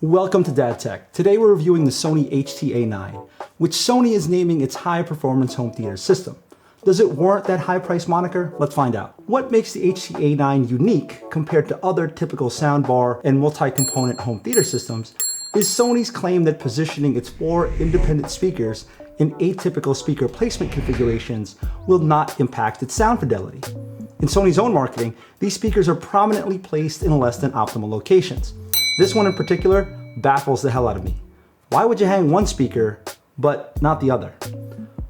Welcome to Dad Tech. Today we're reviewing the Sony HT-A9, which Sony is naming its high-performance home theater system. Does it warrant that high-price moniker? Let's find out. What makes the HT-A9 unique compared to other typical soundbar and multi-component home theater systems is Sony's claim that positioning its 4 independent speakers in atypical speaker placement configurations will not impact its sound fidelity. In Sony's own marketing, these speakers are prominently placed in less than optimal locations. This one in particular baffles the hell out of me. Why would you hang one speaker, but not the other?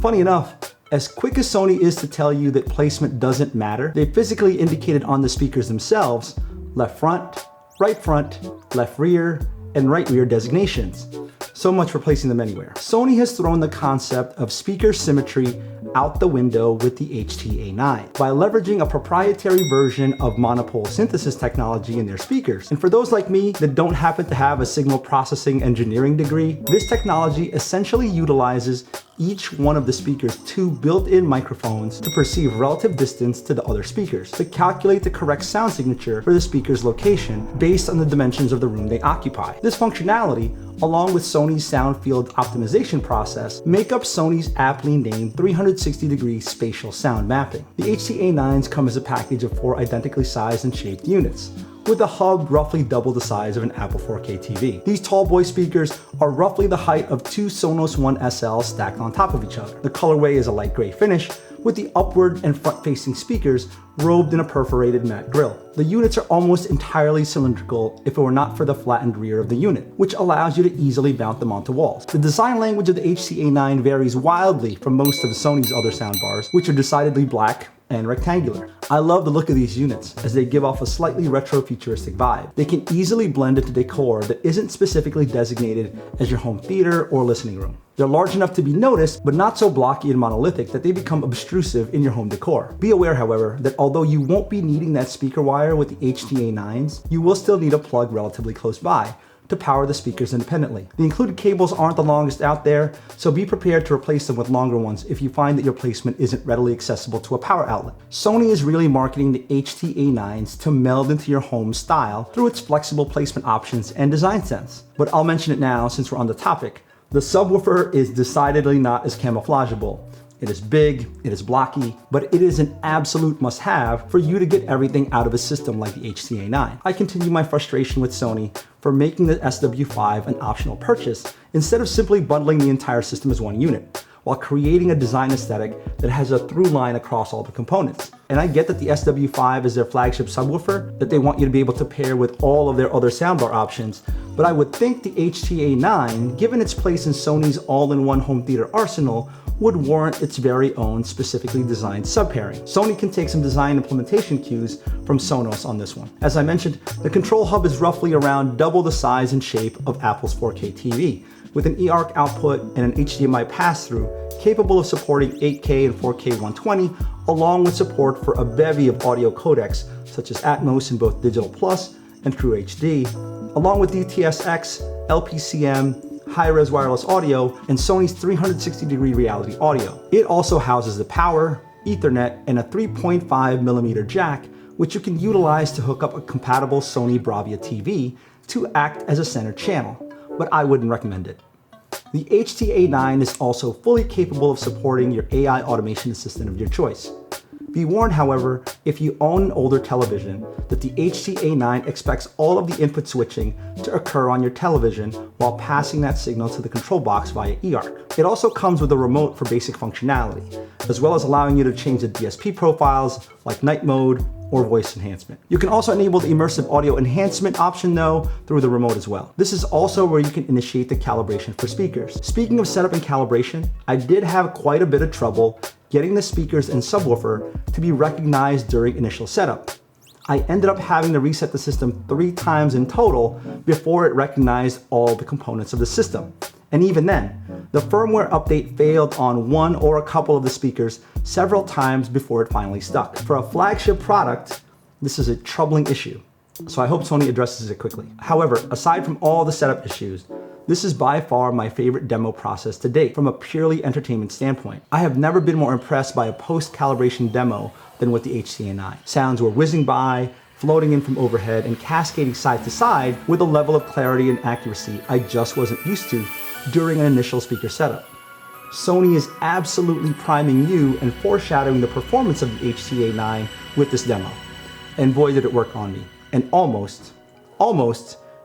Funny enough, as quick as Sony is to tell you that placement doesn't matter, they physically indicated on the speakers themselves left front, left rear, and right rear designations. So much for placing them anywhere. Sony has thrown the concept of speaker symmetry out the window with the HT-A9 by leveraging a proprietary version of monopole synthesis technology in their speakers. And for those like me that don't happen to have a signal processing engineering degree, this technology essentially utilizes each one of the speaker's 2 built-in microphones to perceive relative distance to the other speakers, to calculate the correct sound signature for the speaker's location based on the dimensions of the room they occupy. This functionality, along with Sony's sound field optimization process, make up Sony's aptly named 360-degree spatial sound mapping. The HT-A9s come as a package of 4 identically sized and shaped units, with a hub roughly double the size of an Apple 4K TV. These tall boy speakers are roughly the height of 2 Sonos One SLs stacked on top of each other. The colorway is a light gray finish, with the upward and front-facing speakers robed in a perforated matte grille. The units are almost entirely cylindrical if it were not for the flattened rear of the unit, which allows you to easily mount them onto walls. The design language of the HT-A9 varies wildly from most of Sony's other soundbars, which are decidedly black and rectangular. I love the look of these units as they give off a slightly retro-futuristic vibe. They can easily blend into decor that isn't specifically designated as your home theater or listening room. They're large enough to be noticed, but not so blocky and monolithic that they become obtrusive in your home decor. Be aware, however, that although you won't be needing that speaker wire with the HT-A9s, you will still need a plug relatively close by to power the speakers independently. The included cables aren't the longest out there, so be prepared to replace them with longer ones if you find that your placement isn't readily accessible to a power outlet. Sony is really marketing the HT-A9s to meld into your home style through its flexible placement options and design sense. But I'll mention it now since we're on the topic. The subwoofer is decidedly not as camouflageable. It is big, it is blocky, but it is an absolute must-have for you to get everything out of a system like the HT-A9. I continue my frustration with Sony for making the SW5 an optional purchase instead of simply bundling the entire system as one unit, while creating a design aesthetic that has a through line across all the components. And I get that the SW5 is their flagship subwoofer that they want you to be able to pair with all of their other soundbar options, but I would think the HT-A9, given its place in Sony's all-in-one home theater arsenal, would warrant its very own specifically designed sub-pairing. Sony can take some design implementation cues from Sonos on this one. As I mentioned, the control hub is roughly around double the size and shape of Apple's 4K TV, with an eARC output and an HDMI pass-through capable of supporting 8K and 4K 120, along with support for a bevy of audio codecs such as Atmos in both Digital Plus and True HD, along with DTS:X, LPCM, high-res wireless audio, and Sony's 360-degree reality audio. It also houses the power, Ethernet, and a 3.5mm jack, which you can utilize to hook up a compatible Sony Bravia TV to act as a center channel, but I wouldn't recommend it. The HT-A9 is also fully capable of supporting your AI automation assistant of your choice. Be warned, however, if you own an older television, that the HT-A9 expects all of the input switching to occur on your television while passing that signal to the control box via eARC. It also comes with a remote for basic functionality, as well as allowing you to change the DSP profiles like night mode or voice enhancement. You can also enable the immersive audio enhancement option though through the remote as well. This is also where you can initiate the calibration for speakers. Speaking of setup and calibration, I did have quite a bit of trouble getting the speakers and subwoofer to be recognized during initial setup. I ended up having to reset the system 3 times in total before it recognized all the components of the system. And even then, the firmware update failed on one or a couple of the speakers several times before it finally stuck. For a flagship product, this is a troubling issue, so I hope Sony addresses it quickly. However, aside from all the setup issues, this is by far my favorite demo process to date from a purely entertainment standpoint. I have never been more impressed by a post-calibration demo than with the HT-A9. Sounds were whizzing by, floating in from overhead and cascading side to side with a level of clarity and accuracy I just wasn't used to during an initial speaker setup. Sony is absolutely priming you and foreshadowing the performance of the HT-A9 with this demo. And boy did it work on me, and almost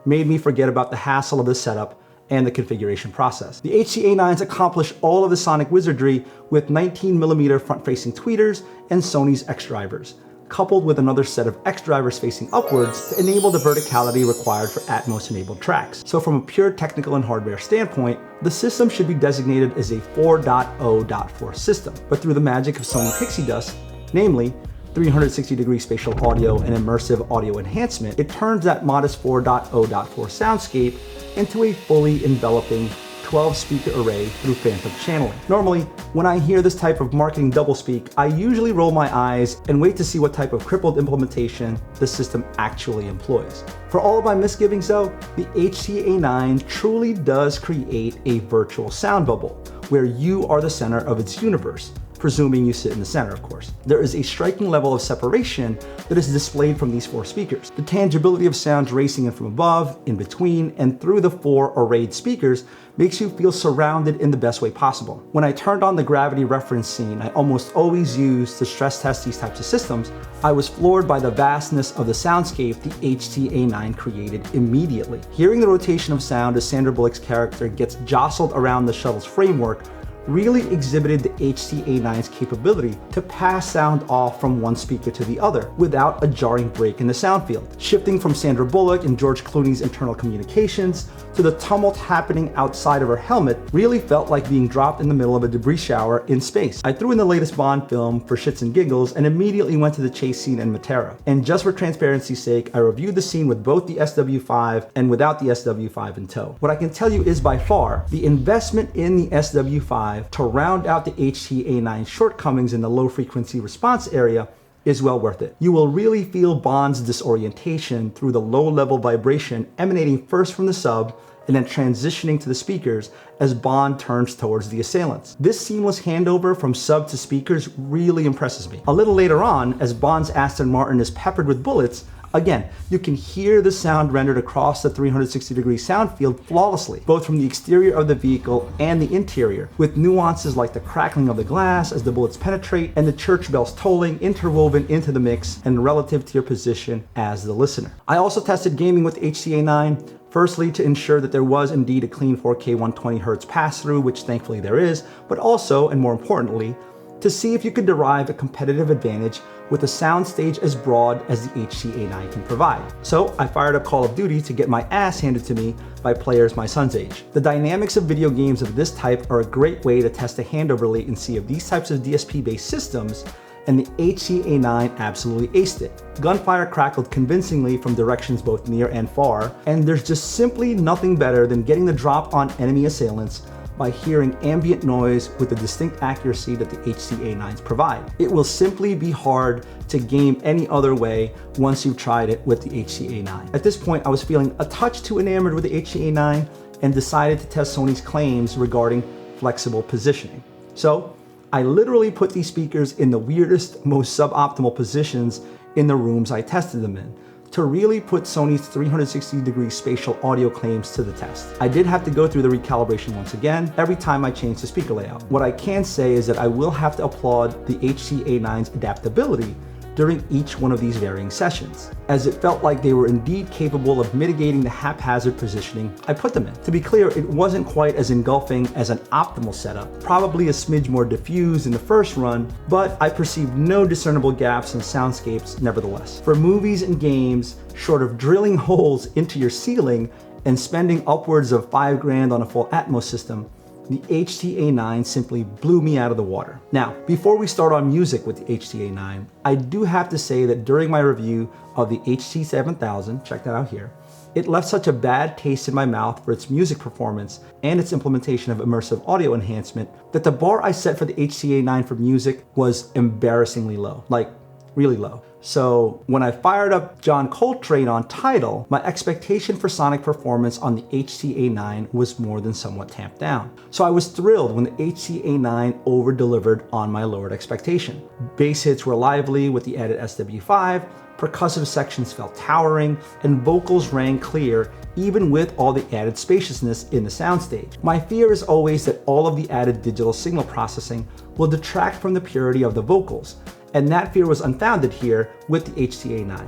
made me forget about the hassle of the setup and the configuration process. The HT-A9s accomplish all of the sonic wizardry with 19mm front-facing tweeters and Sony's X drivers, coupled with another set of X drivers facing upwards to enable the verticality required for Atmos-enabled tracks. So from a pure technical and hardware standpoint, the system should be designated as a 4.0.4 system. But through the magic of Sony Pixie Dust, namely 360-degree spatial audio and immersive audio enhancement, it turns that modest 4.0.4 soundscape into a fully enveloping 12-speaker array through phantom channeling. Normally, when I hear this type of marketing doublespeak, I usually roll my eyes and wait to see what type of crippled implementation the system actually employs. For all of my misgivings though, the HT-A9 truly does create a virtual sound bubble, where you are the center of its universe, presuming you sit in the center, of course. There is a striking level of separation that is displayed from these four speakers. The tangibility of sounds racing in from above, in between, and through the four arrayed speakers makes you feel surrounded in the best way possible. When I turned on the gravity reference scene I almost always use to stress test these types of systems, I was floored by the vastness of the soundscape the HT-A9 created immediately. Hearing the rotation of sound as Sandra Bullock's character gets jostled around the shuttle's framework really exhibited the HT-A9's capability to pass sound off from one speaker to the other without a jarring break in the sound field. Shifting from Sandra Bullock and George Clooney's internal communications to the tumult happening outside of her helmet really felt like being dropped in the middle of a debris shower in space. I threw in the latest Bond film for shits and giggles and immediately went to the chase scene in Matera. And just for transparency's sake, I reviewed the scene with both the SW5 and without the SW5 in tow. What I can tell you is by far, the investment in the SW5 to round out the HT-A9 shortcomings in the low frequency response area is well worth it. You will really feel Bond's disorientation through the low level vibration emanating first from the sub and then transitioning to the speakers as Bond turns towards the assailants. This seamless handover from sub to speakers really impresses me. A little later on, as Bond's Aston Martin is peppered with bullets, again, you can hear the sound rendered across the 360-degree sound field flawlessly, both from the exterior of the vehicle and the interior, with nuances like the crackling of the glass as the bullets penetrate and the church bells tolling interwoven into the mix and relative to your position as the listener. I also tested gaming with HT-A9, firstly to ensure that there was indeed a clean 4K 120Hz pass-through, which thankfully there is, but also, and more importantly, to see if you could derive a competitive advantage with a soundstage as broad as the HT-A9 can provide. So I fired up Call of Duty to get my ass handed to me by players my son's age. The dynamics of video games of this type are a great way to test the handover latency of these types of DSP-based systems, and the HT-A9 absolutely aced it. Gunfire crackled convincingly from directions both near and far, and there's just simply nothing better than getting the drop on enemy assailants by hearing ambient noise with the distinct accuracy that the HT-A9s provide. It will simply be hard to game any other way once you've tried it with the HT-A9. At this point, I was feeling a touch too enamored with the HT-A9 and decided to test Sony's claims regarding flexible positioning. So I literally put these speakers in the weirdest, most suboptimal positions in the rooms I tested them in, to really put Sony's 360-degree spatial audio claims to the test. I did have to go through the recalibration once again every time I changed the speaker layout. What I can say is that I will have to applaud the HT-A9's adaptability during each one of these varying sessions, as it felt like they were indeed capable of mitigating the haphazard positioning I put them in. To be clear, it wasn't quite as engulfing as an optimal setup, probably a smidge more diffused in the first run, but I perceived no discernible gaps in soundscapes nevertheless. For movies and games, short of drilling holes into your ceiling and spending upwards of $5,000 on a full Atmos system, the HT-A9 simply blew me out of the water. Now, before we start on music with the HT-A9, I do have to say that during my review of the HT-7000, check that out here, it left such a bad taste in my mouth for its music performance and its implementation of immersive audio enhancement that the bar I set for the HT-A9 for music was embarrassingly low, like really low. So when I fired up John Coltrane on Tidal, my expectation for sonic performance on the HT-A9 was more than somewhat tamped down. So I was thrilled when the HT-A9 over-delivered on my lowered expectation. Bass hits were lively with the added SW5, percussive sections felt towering, and vocals rang clear even with all the added spaciousness in the soundstage. My fear is always that all of the added digital signal processing will detract from the purity of the vocals, and that fear was unfounded here with the HT-A9.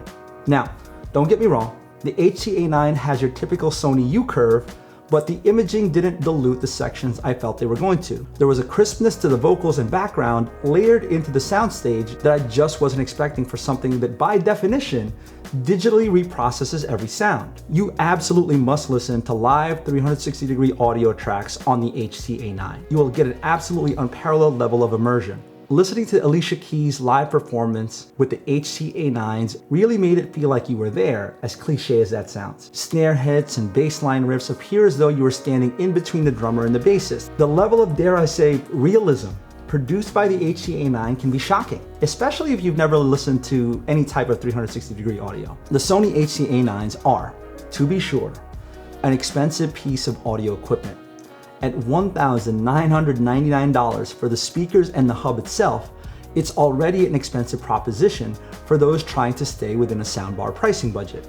Now, don't get me wrong, the HT-A9 has your typical Sony U-curve, but the imaging didn't dilute the sections I felt they were going to. There was a crispness to the vocals and background layered into the soundstage that I just wasn't expecting for something that by definition digitally reprocesses every sound. You absolutely must listen to live 360-degree audio tracks on the HT-A9. You will get an absolutely unparalleled level of immersion. Listening to Alicia Keys' live performance with the HT-A9s really made it feel like you were there, as cliche as that sounds. Snare hits and bass line riffs appear as though you were standing in between the drummer and the bassist. The level of, dare I say, realism produced by the HT-A9 can be shocking, especially if you've never listened to any type of 360-degree audio. The Sony HT-A9s are, to be sure, an expensive piece of audio equipment. At $1,999 for the speakers and the hub itself, it's already an expensive proposition for those trying to stay within a soundbar pricing budget.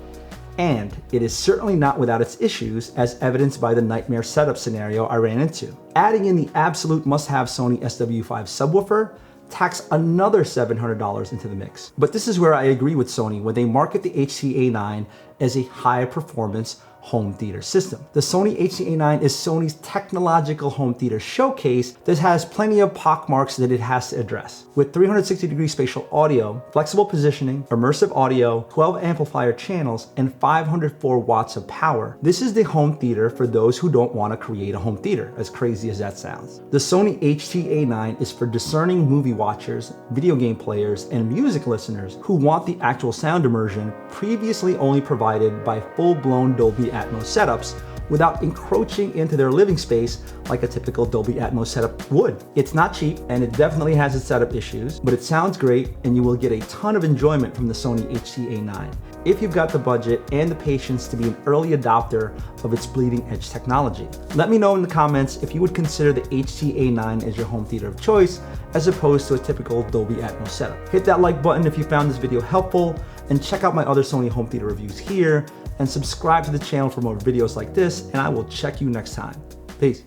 And it is certainly not without its issues, as evidenced by the nightmare setup scenario I ran into. Adding in the absolute must-have Sony SW5 subwoofer tacks another $700 into the mix. But this is where I agree with Sony when they market the HT-A9 as a high-performance home theater system. The Sony HT-A9 is Sony's technological home theater showcase that has plenty of pockmarks that it has to address. With 360-degree spatial audio, flexible positioning, immersive audio, 12 amplifier channels, and 504 watts of power, this is the home theater for those who don't want to create a home theater, as crazy as that sounds. The Sony HT-A9 is for discerning movie watchers, video game players, and music listeners who want the actual sound immersion previously only provided by full-blown Dolby Atmos setups without encroaching into their living space like a typical Dolby Atmos setup would. It's not cheap and it definitely has its setup issues, but it sounds great and you will get a ton of enjoyment from the Sony HT-A9 if you've got the budget and the patience to be an early adopter of its bleeding edge technology. Let me know in the comments if you would consider the HT-A9 as your home theater of choice as opposed to a typical Dolby Atmos setup. Hit that like button if you found this video helpful, and check out my other Sony home theater reviews here, and subscribe to the channel for more videos like this, and I will check you next time. Peace.